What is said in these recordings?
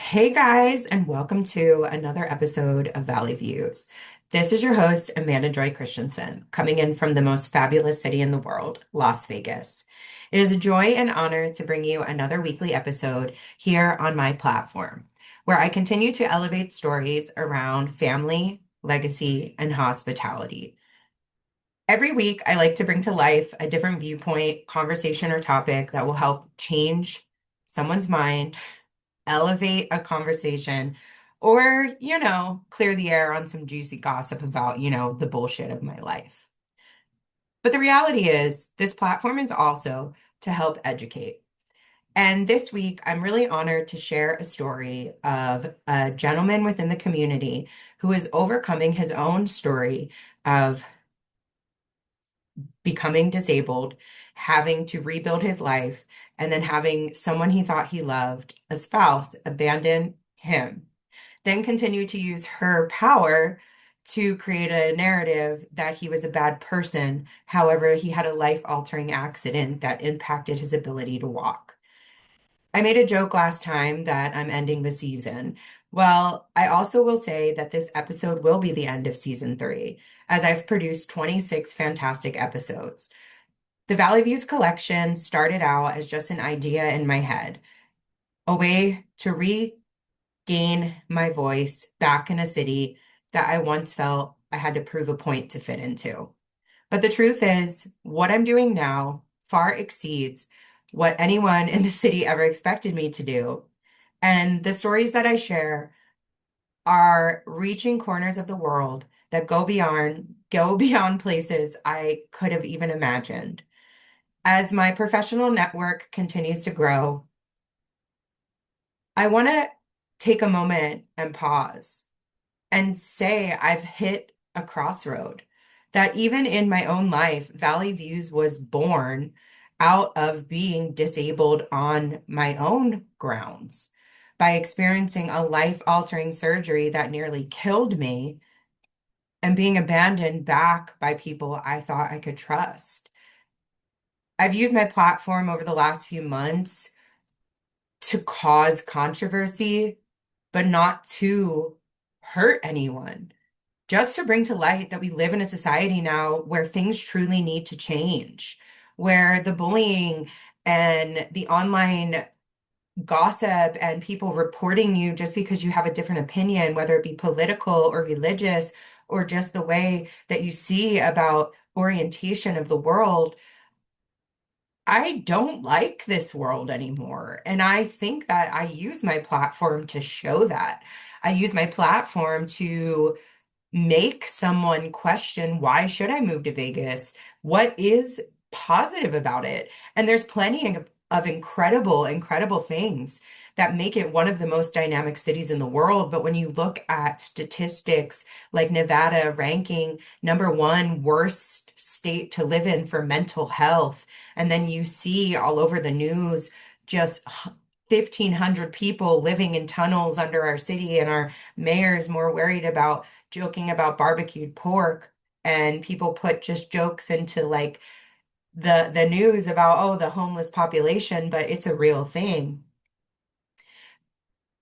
Hey guys, and welcome to another episode of Valley Views. This is your host, Amanda Joy Christensen, coming in from the most fabulous city in the world, Las Vegas. It is a joy and honor to bring you another weekly episode here on my platform, where I continue to elevate stories around family, legacy, and hospitality. Every week, I like to bring to life a different viewpoint, conversation, or topic that will help change someone's mind, elevate a conversation, or, clear the air on some juicy gossip about, the bullshit of my life. But the reality is, this platform is also to help educate. And this week, I'm really honored to share a story of a gentleman within the community who is overcoming his own story of becoming disabled, having to rebuild his life, and then having someone he thought he loved, a spouse, abandon him, then continue to use her power to create a narrative that he was a bad person. However, he had a life-altering accident that impacted his ability to walk. I made a joke last time that I'm ending the season. Well, I also will say that this episode will be the end of season three, as I've produced 26 fantastic episodes. The Valley Views collection started out as just an idea in my head, a way to regain my voice back in a city that I once felt I had to prove a point to fit into. But the truth is, what I'm doing now far exceeds what anyone in the city ever expected me to do. And the stories that I share are reaching corners of the world that go beyond places I could have even imagined. As my professional network continues to grow, I want to take a moment and pause and say I've hit a crossroad. That even in my own life, Valley Views was born out of being disabled on my own grounds by experiencing a life-altering surgery that nearly killed me and being abandoned back by people I thought I could trust. I've used my platform over the last few months to cause controversy, but not to hurt anyone. Just to bring to light that we live in a society now where things truly need to change, where the bullying and the online gossip and people reporting you just because you have a different opinion, whether it be political or religious, or just the way that you see about orientation of the world. I don't like this world anymore. And I think that I use my platform to show that. I use my platform to make someone question, why should I move to Vegas? What is positive about it? And there's plenty of incredible, incredible things that make it one of the most dynamic cities in the world. But when you look at statistics like Nevada ranking number one worst state to live in for mental health, and then you see all over the news just 1,500 people living in tunnels under our city, and our mayor's more worried about joking about barbecued pork, and people put just jokes into like the news about, oh, the homeless population, but it's a real thing.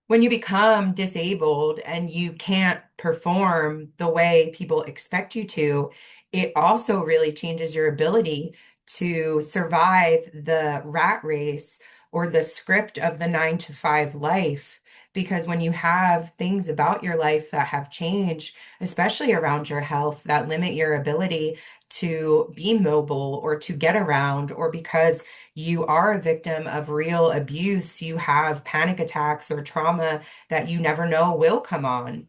When you become disabled and you can't perform the way people expect you to, it also really changes your ability to survive the rat race or the script of the 9 to 5 life. Because when you have things about your life that have changed, especially around your health, that limit your ability to be mobile or to get around, or because you are a victim of real abuse, you have panic attacks or trauma that you never know will come on.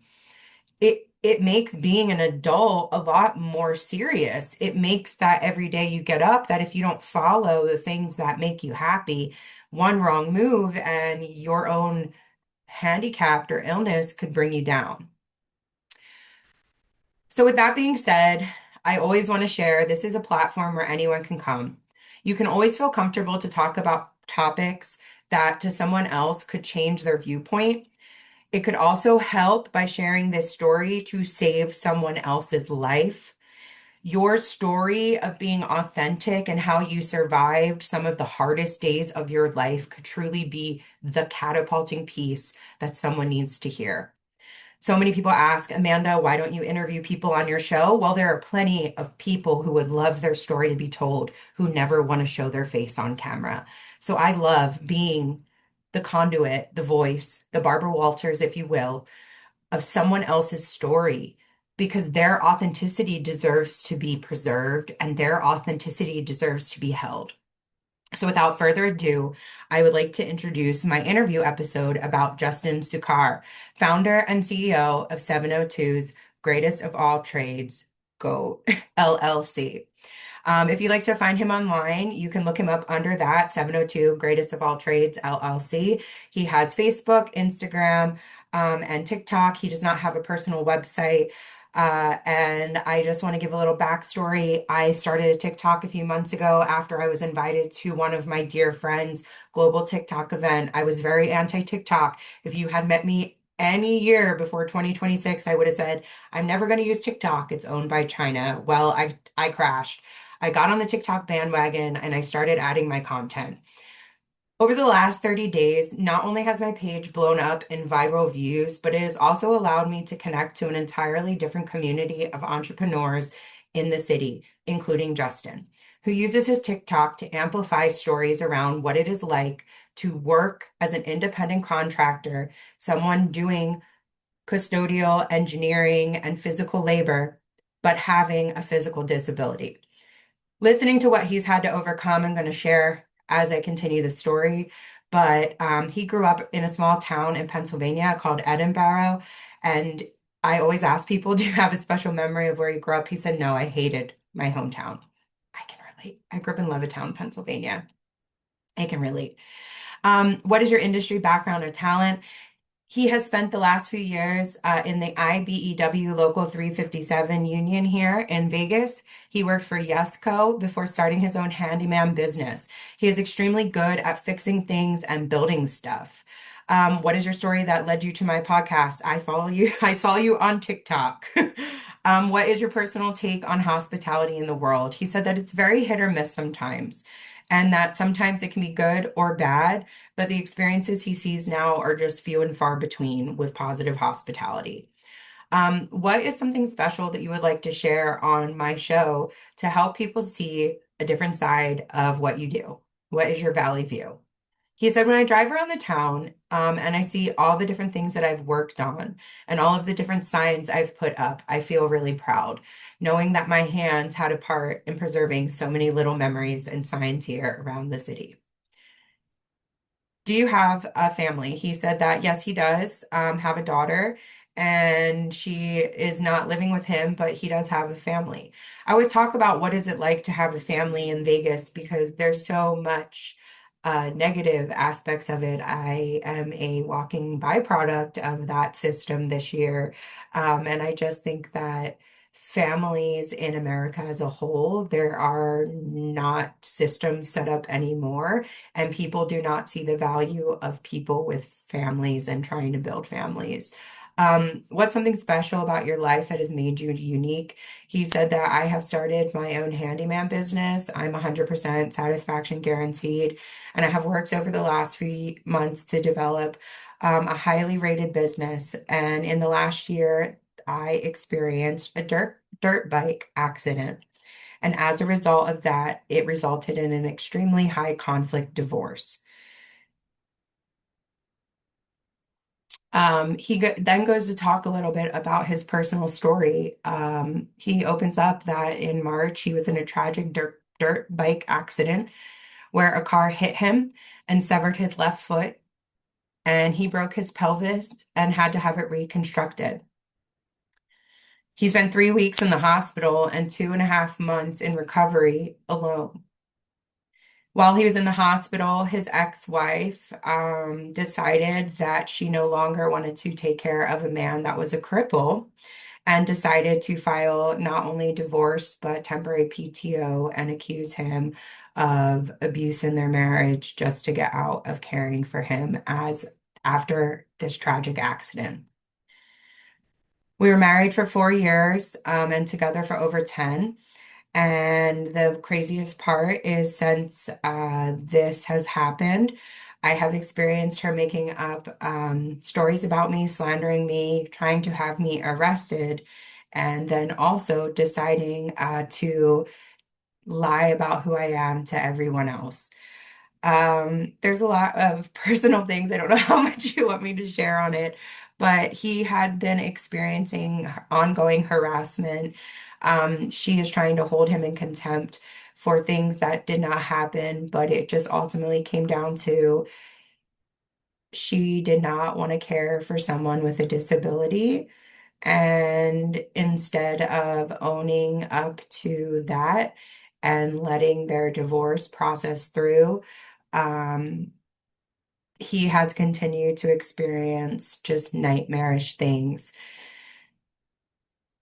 It makes being an adult a lot more serious. It makes that every day you get up, that if you don't follow the things that make you happy, one wrong move and your own handicapped or illness could bring you down. So, with that being said, I always want to share this is a platform where anyone can come. You can always feel comfortable to talk about topics that to someone else could change their viewpoint. It could also help by sharing this story to save someone else's life. Your story of being authentic and how you survived some of the hardest days of your life could truly be the catapulting piece that someone needs to hear. So many people ask, Amanda, why don't you interview people on your show? Well, there are plenty of people who would love their story to be told who never want to show their face on camera. So I love being the conduit, the voice, the Barbara Walters, if you will, of someone else's story because their authenticity deserves to be preserved and their authenticity deserves to be held. So, without further ado, I would like to introduce my interview episode about Justin Sukar, founder and CEO of 702's Greatest of All Trades, GOAT LLC. If you'd like to find him online, you can look him up under that 702 Greatest of All Trades LLC. He has Facebook, Instagram, and TikTok. He does not have a personal website. And I just want to give a little backstory. I started a TikTok a few months ago after I was invited to one of my dear friends' global TikTok event. I was very anti-TikTok. If you had met me any year before 2026, I would have said, I'm never going to use TikTok. It's owned by China. Well, I crashed. I got on the TikTok bandwagon and I started adding my content. Over the last 30 days, not only has my page blown up in viral views, but it has also allowed me to connect to an entirely different community of entrepreneurs in the city, including Justin, who uses his TikTok to amplify stories around what it is like to work as an independent contractor, someone doing custodial engineering and physical labor, but having a physical disability. Listening to what he's had to overcome, I'm going to share as I continue the story. But he grew up in a small town in Pennsylvania called Edinburgh. And I always ask people, do you have a special memory of where you grew up? He said, no, I hated my hometown. I can relate. I grew up in Levittown, Pennsylvania. I can relate. What is your industry background or talent? He has spent the last few years in the IBEW Local 357 union here in Vegas. He worked for Yesco before starting his own handyman business. He is extremely good at fixing things and building stuff. What is your story that led you to my podcast? I follow you. I saw you on TikTok. What is your personal take on hospitality in the world? He said that it's very hit or miss sometimes, and that sometimes it can be good or bad, but the experiences he sees now are just few and far between with positive hospitality. What is something special that you would like to share on my show to help people see a different side of what you do? What is your valley view? He said, when I drive around the town, and I see all the different things that I've worked on and all of the different signs I've put up, I feel really proud, knowing that my hands had a part in preserving so many little memories and signs here around the city. Do you have a family? He said that yes, he does have a daughter, and she is not living with him, but he does have a family. I always talk about what is it like to have a family in Vegas because there's so much negative aspects of it. I am a walking byproduct of that system this year, and I just think that families in America as a whole, there are not systems set up anymore and people do not see the value of people with families and trying to build families. What's something special about your life that has made you unique? He said that I have started my own handyman business. I'm 100% satisfaction guaranteed. And I have worked over the last few months to develop a highly rated business. And in the last year, I experienced a dirt bike accident. And as a result of that, it resulted in an extremely high conflict divorce. Then goes to talk a little bit about his personal story. He opens up that in March, he was in a tragic dirt bike accident where a car hit him and severed his left foot, and he broke his pelvis and had to have it reconstructed. He spent 3 weeks in the hospital and 2.5 months in recovery alone. While he was in the hospital, his ex-wife decided that she no longer wanted to take care of a man that was a cripple and decided to file not only divorce but temporary PTO and accuse him of abuse in their marriage just to get out of caring for him as after this tragic accident. We were married for 4 years, and together for over 10. And the craziest part is since this has happened, I have experienced her making up stories about me, slandering me, trying to have me arrested, and then also deciding to lie about who I am to everyone else. There's a lot of personal things. I don't know how much you want me to share on it, but he has been experiencing ongoing harassment. She is trying to hold him in contempt for things that did not happen, but it just ultimately came down to she did not want to care for someone with a disability. And instead of owning up to that and letting their divorce process through, um, he has continued to experience just nightmarish things.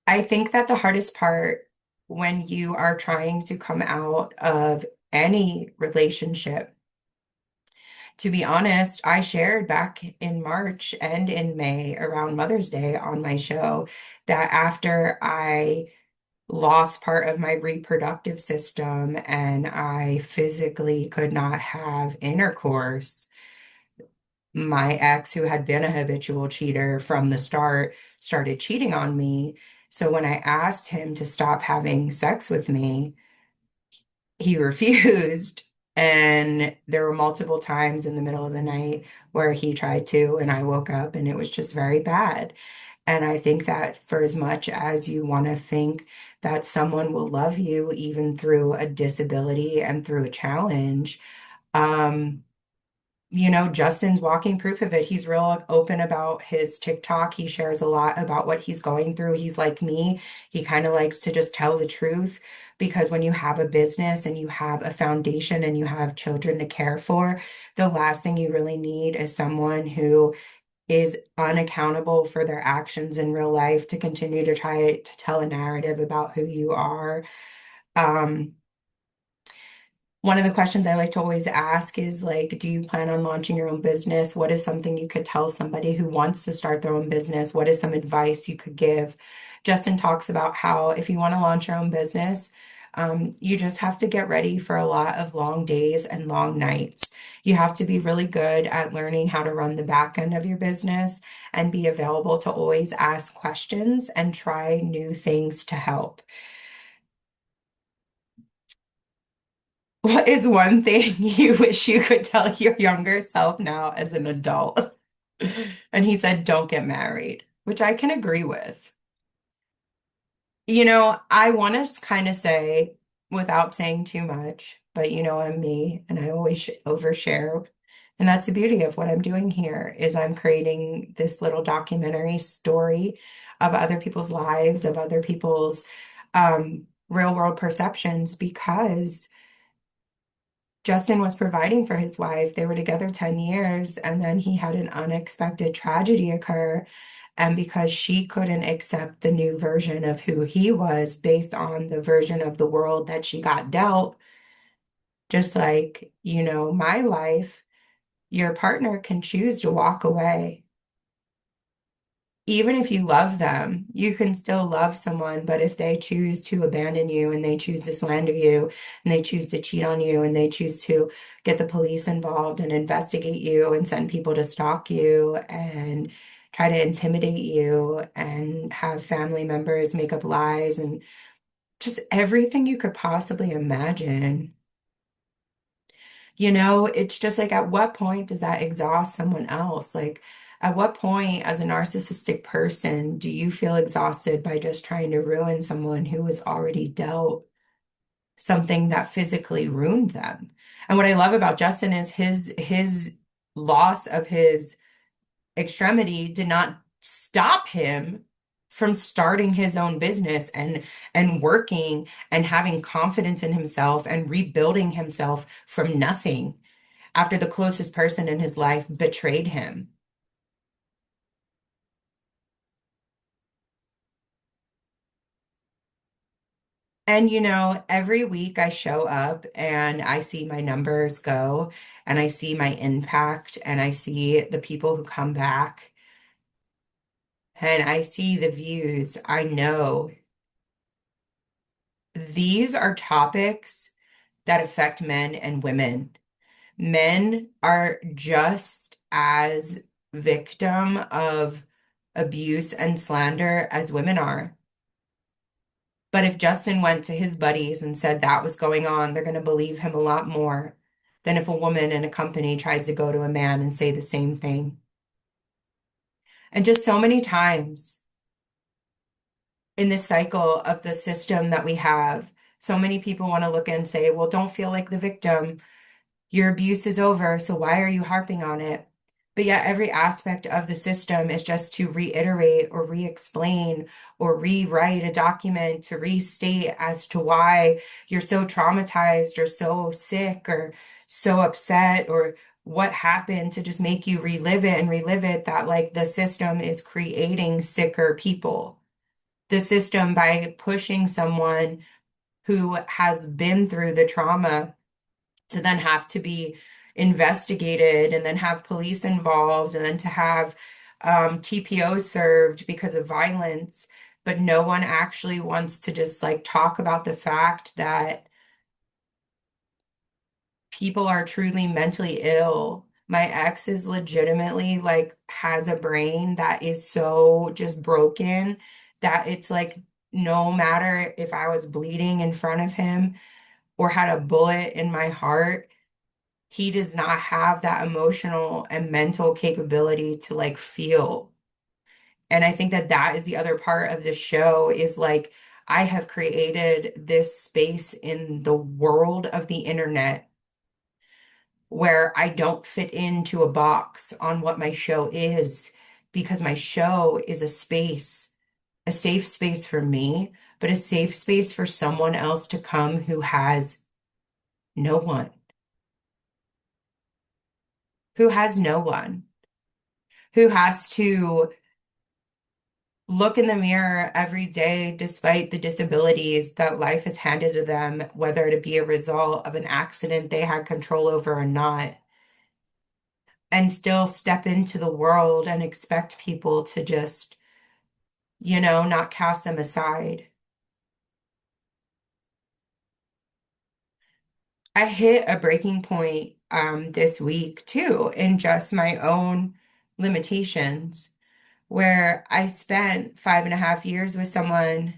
I think that the hardest part when you are trying to come out of any relationship, to be honest, I shared back in March and in May around Mother's Day on my show that after I lost part of my reproductive system and I physically could not have intercourse, my ex, who had been a habitual cheater from the start, started cheating on me. So when I asked him to stop having sex with me, he refused. And there were multiple times in the middle of the night where he tried to, and I woke up and it was just very bad. And I think that for as much as you want to think that someone will love you even through a disability and through a challenge, um, Justin's walking proof of it. He's real open about his TikTok. He shares a lot about what he's going through. He's like me. He kind of likes to just tell the truth because when you have a business and you have a foundation and you have children to care for, the last thing you really need is someone who is unaccountable for their actions in real life to continue to try to tell a narrative about who you are. Um, One of the questions I like to always ask is like, do you plan on launching your own business? What is something you could tell somebody who wants to start their own business? What is some advice you could give? Justin talks about how if you want to launch your own business, you just have to get ready for a lot of long days and long nights. You have to be really good at learning how to run the back end of your business and be available to always ask questions and try new things to help. What is one thing you wish you could tell your younger self now as an adult? And he said, don't get married, which I can agree with. I want to kind of say, without saying too much, but I'm me and I always overshare. And that's the beauty of what I'm doing here is I'm creating this little documentary story of other people's lives, of other people's real world perceptions because Justin was providing for his wife. They were together 10 years, and then he had an unexpected tragedy occur. And because she couldn't accept the new version of who he was based on the version of the world that she got dealt, just like, my life, your partner can choose to walk away. Even if you love them, you can still love someone, but if they choose to abandon you and they choose to slander you and they choose to cheat on you and they choose to get the police involved and investigate you and send people to stalk you and try to intimidate you and have family members make up lies and just everything you could possibly imagine. It's just like at what point does that exhaust someone else? Like, at what point, as a narcissistic person, do you feel exhausted by just trying to ruin someone who has already dealt something that physically ruined them? And what I love about Justin is his loss of his extremity did not stop him from starting his own business and working and having confidence in himself and rebuilding himself from nothing after the closest person in his life betrayed him. And every week I show up and I see my numbers go and I see my impact and I see the people who come back and I see the views, I know these are topics that affect men and women. Men are just as victim of abuse and slander as women are. But if Justin went to his buddies and said that was going on, they're going to believe him a lot more than if a woman in a company tries to go to a man and say the same thing. And just so many times in this cycle of the system that we have, so many people want to look and say, well, don't feel like the victim. Your abuse is over, so why are you harping on it? But yet, every aspect of the system is just to reiterate or re explain or rewrite a document to restate as to why you're so traumatized or so sick or so upset or what happened to just make you relive it that like the system is creating sicker people. The system by pushing someone who has been through the trauma to then have to be investigated and then have police involved and then to have TPO served because of violence. But no one actually wants to just like talk about the fact that people are truly mentally ill. My ex is legitimately like has a brain that is so just broken that it's like no matter if I was bleeding in front of him or had a bullet in my heart, he does not have that emotional and mental capability to like feel. And I think that that is the other part of this show is like I have created this space in the world of the internet where I don't fit into a box on what my show is because my show is a space, a safe space for me, but a safe space for someone else to come who has no one, who has no one, who has to look in the mirror every day despite the disabilities that life has handed to them, whether it be a result of an accident they had control over or not, and still step into the world and expect people to just, not cast them aside. I hit a breaking point this week too in just my own limitations, where I spent 5.5 years with someone.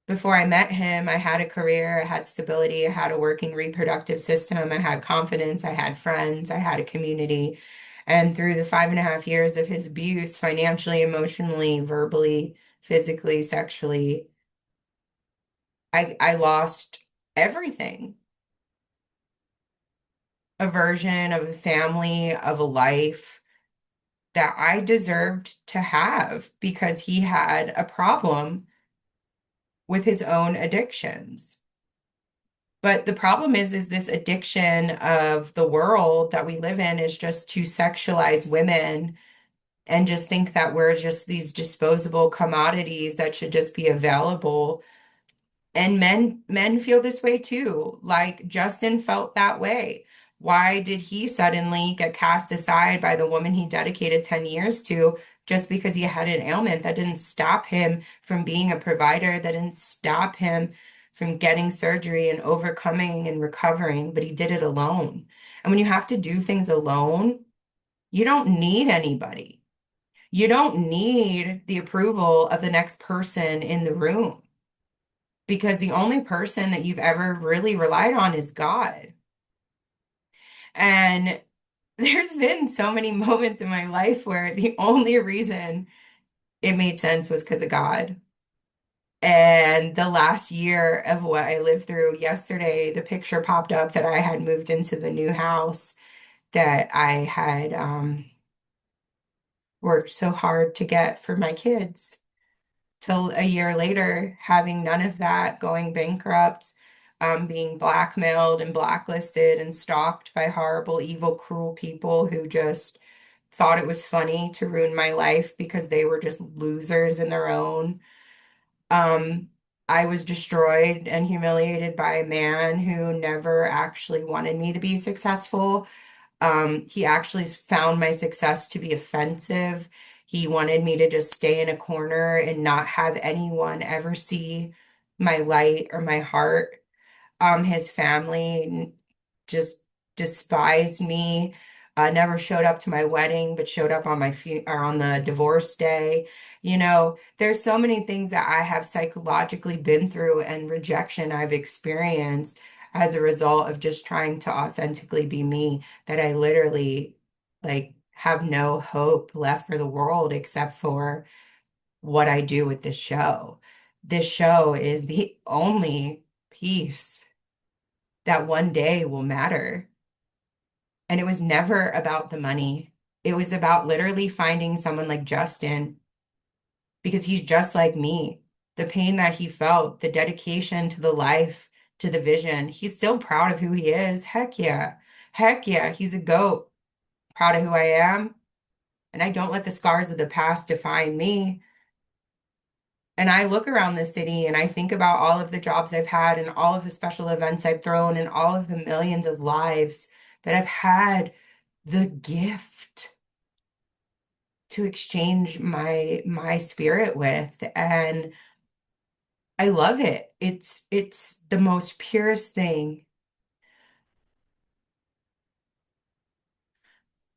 Before I met him, I had a career, I had stability, I had a working reproductive system, I had confidence, I had friends, I had a community. And through the 5.5 years of his abuse, financially, emotionally, verbally, physically, sexually, I lost everything. A version of a family, of a life that I deserved to have because he had a problem with his own addictions. But the problem is this addiction of the world that we live in is just to sexualize women and just think that we're just these disposable commodities that should just be available. And men feel this way too. Like Justin felt that way. Why did he suddenly get cast aside by the woman he dedicated 10 years to just because he had an ailment? That didn't stop him from being a provider, that didn't stop him from getting surgery and overcoming and recovering, but he did it alone. And when you have to do things alone, you don't need anybody. You don't need the approval of the next person in the room because the only person that you've ever really relied on is God. And there's been so many moments in my life where the only reason it made sense was because of God. And the last year of what I lived through yesterday, the picture popped up that I had moved into the new house that I had worked so hard to get for my kids. Till a year later, having none of that, going bankrupt, being blackmailed and blacklisted and stalked by horrible, evil, cruel people who just thought it was funny to ruin my life because they were just losers in their own. Um, I was destroyed and humiliated by a man who never actually wanted me to be successful. He actually found my success to be offensive. He wanted me to just stay in a corner and not have anyone ever see my light or my heart. His family just despised me. Never showed up to my wedding, but showed up on my fu or on the divorce day. There's so many things that I have psychologically been through and rejection I've experienced as a result of just trying to authentically be me that I literally like have no hope left for the world except for what I do with this show. This show is the only piece that one day will matter. And it was never about the money. It was about literally finding someone like Justin because he's just like me. The pain that he felt, the dedication to the life, to the vision. He's still proud of who he is. Heck yeah. Heck yeah. He's a goat. Proud of who I am. And I don't let the scars of the past define me. And I look around the city and I think about all of the jobs I've had and all of the special events I've thrown and all of the millions of lives that I've had the gift to exchange my spirit with. And I love it. It's the most purest thing.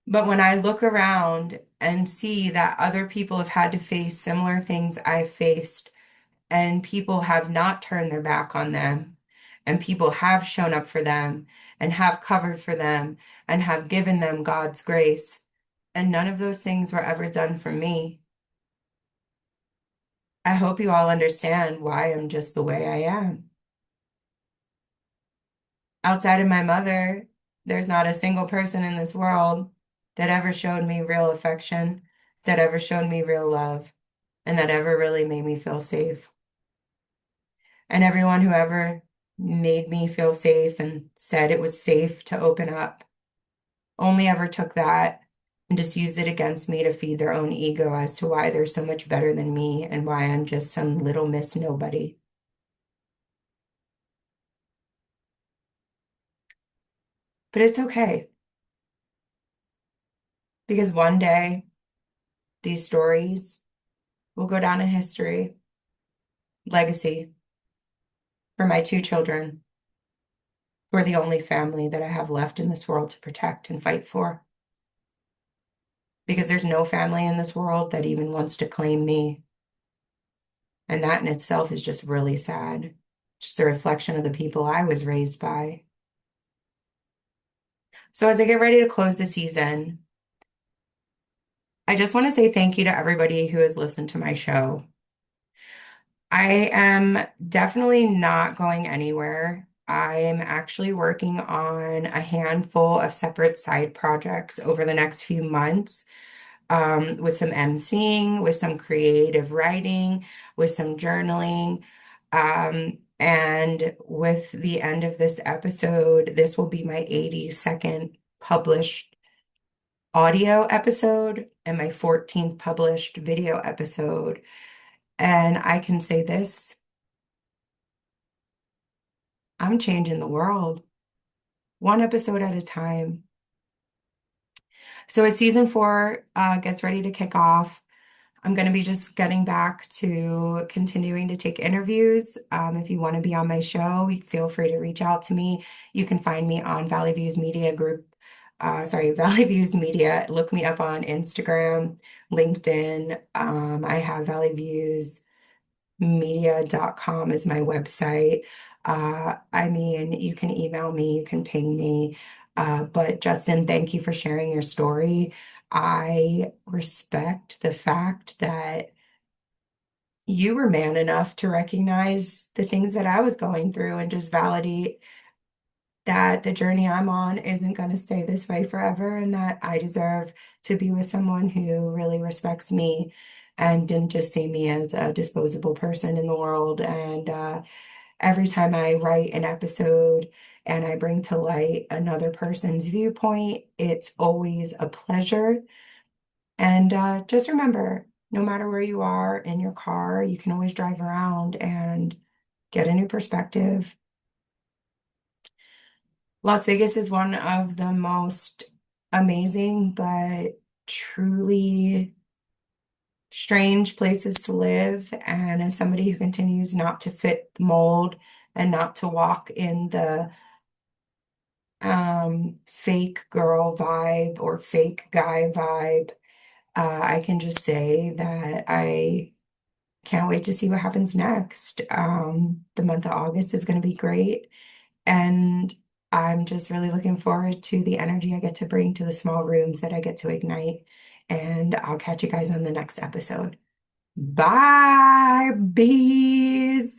But when I look around and see that other people have had to face similar things I've faced, and people have not turned their back on them, and people have shown up for them, and have covered for them, and have given them God's grace, and none of those things were ever done for me. I hope you all understand why I'm just the way I am. Outside of my mother, there's not a single person in this world that ever showed me real affection, that ever showed me real love, and that ever really made me feel safe. And everyone who ever made me feel safe and said it was safe to open up only ever took that and just used it against me to feed their own ego as to why they're so much better than me and why I'm just some little miss nobody. But it's okay because one day these stories will go down in history, legacy for my two children, who are the only family that I have left in this world to protect and fight for. Because there's no family in this world that even wants to claim me. And that in itself is just really sad. Just a reflection of the people I was raised by. So as I get ready to close the season, I just want to say thank you to everybody who has listened to my show. I am definitely not going anywhere. I am actually working on a handful of separate side projects over the next few months, with some emceeing, with some creative writing, with some journaling. And with the end of this episode, this will be my 82nd published audio episode and my 14th published video episode. And I can say this, I'm changing the world one episode at a time. So as season four gets ready to kick off, I'm going to be just getting back to continuing to take interviews. If you want to be on my show, feel free to reach out to me. You can find me on Valley Views Media Group. Valley Views Media. Look me up on Instagram, LinkedIn. I have Valley Views media.com is my website. I mean, you can email me, you can ping me. But Justin, thank you for sharing your story. I respect the fact that you were man enough to recognize the things that I was going through and just validate that the journey I'm on isn't going to stay this way forever and that I deserve to be with someone who really respects me and didn't just see me as a disposable person in the world. And every time I write an episode and I bring to light another person's viewpoint, it's always a pleasure. And just remember, no matter where you are in your car, you can always drive around and get a new perspective. Las Vegas is one of the most amazing, but truly strange places to live. And as somebody who continues not to fit the mold and not to walk in the fake girl vibe or fake guy vibe, I can just say that I can't wait to see what happens next. The month of August is going to be great. And I'm just really looking forward to the energy I get to bring to the small rooms that I get to ignite. And I'll catch you guys on the next episode. Bye, bees.